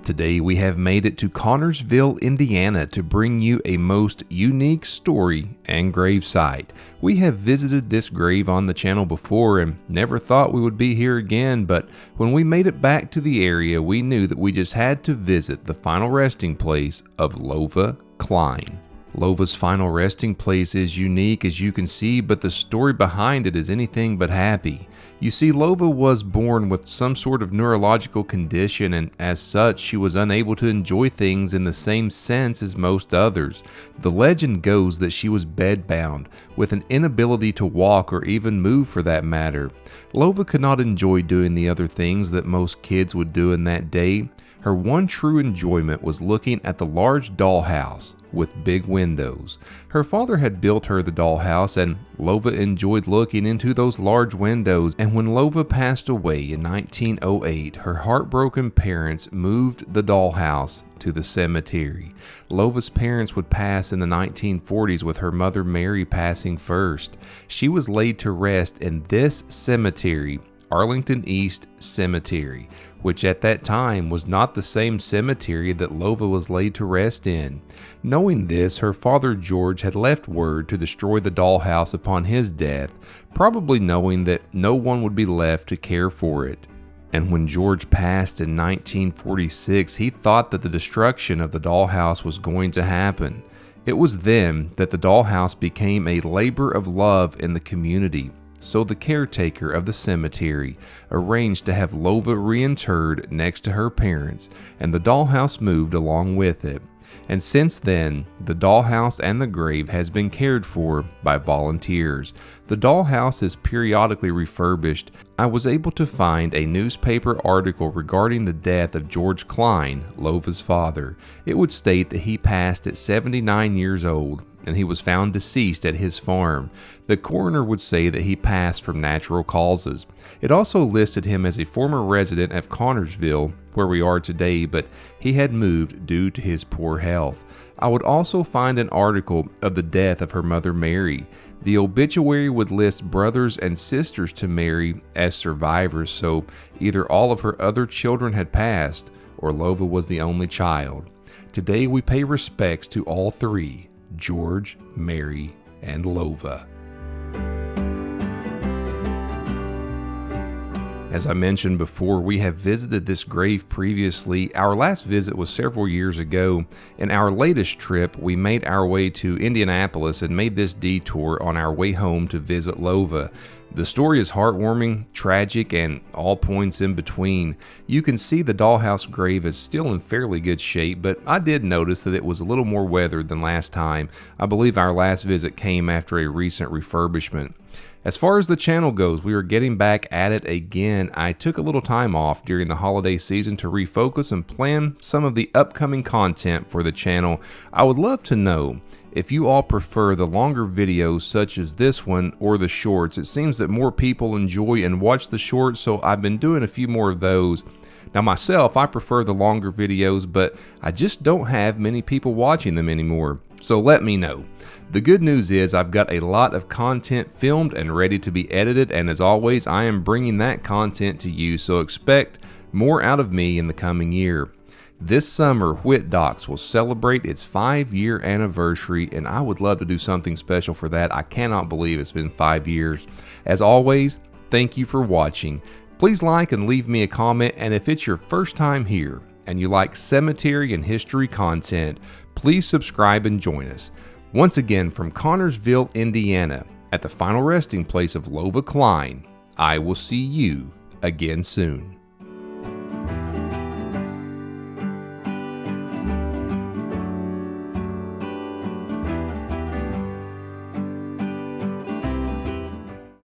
Today we have made it to Connersville, Indiana to bring you a most unique story and grave site. We have visited this grave on the channel before and never thought we would be here again, but when we made it back to the area, we knew that we just had to visit the final resting place of Lova Cline. Lova's final resting place is unique, as you can see, but the story behind it is anything but happy. You see, Lova was born with some sort of neurological condition, and as such, she was unable to enjoy things in the same sense as most others. The legend goes that she was bedbound, with an inability to walk or even move for that matter. Lova could not enjoy doing the other things that most kids would do in that day. Her one true enjoyment was looking at the large dollhouse with big windows. Her father had built her the dollhouse, and Lova enjoyed looking into those large windows. And when Lova passed away in 1908, her heartbroken parents moved the dollhouse to the cemetery. Lova's parents would pass in the 1940s, with her mother Mary passing first. She was laid to rest in this cemetery, Arlington East Cemetery, which at that time was not the same cemetery that Lova was laid to rest in. Knowing this, her father George had left word to destroy the dollhouse upon his death, probably knowing that no one would be left to care for it. And when George passed in 1946, he thought that the destruction of the dollhouse was going to happen. It was then that the dollhouse became a labor of love in the community. So the caretaker of the cemetery arranged to have Lova reinterred next to her parents, and the dollhouse moved along with it. And since then, the dollhouse and the grave has been cared for by volunteers. The dollhouse is periodically refurbished. I was able to find a newspaper article regarding the death of George Cline, Lova's father. It would state that he passed at 79 years old, and he was found deceased at his farm. The coroner would say that he passed from natural causes. It also listed him as a former resident of Connersville, where we are today, but he had moved due to his poor health. I would also find an article of the death of her mother Mary. The obituary would list brothers and sisters to Mary as survivors, so either all of her other children had passed, or Lova was the only child. Today we pay respects to all three: George, Mary, and Lova. As I mentioned before, we have visited this grave previously. Our last visit was several years ago. In our latest trip, we made our way to Indianapolis and made this detour on our way home to visit Lova. The story is heartwarming, tragic, and all points in between. You can see the dollhouse grave is still in fairly good shape, but I did notice that it was a little more weathered than last time. I believe our last visit came after a recent refurbishment. As far as the channel goes, we are getting back at it again. I took a little time off during the holiday season to refocus and plan some of the upcoming content for the channel. I would love to know if you all prefer the longer videos such as this one or the shorts. It seems that more people enjoy and watch the shorts, so I've been doing a few more of those. Now myself, I prefer the longer videos, but I just don't have many people watching them anymore. So let me know. The good news is I've got a lot of content filmed and ready to be edited, and as always, I am bringing that content to you, so expect more out of me in the coming year. This summer, Whit Docs will celebrate its 5-year anniversary, and I would love to do something special for that. I cannot believe it's been 5 years. As always, thank you for watching. Please like and leave me a comment, and if it's your first time here and you like cemetery and history content, please subscribe and join us. Once again, from Connersville, Indiana, at the final resting place of Lova Cline, I will see you again soon.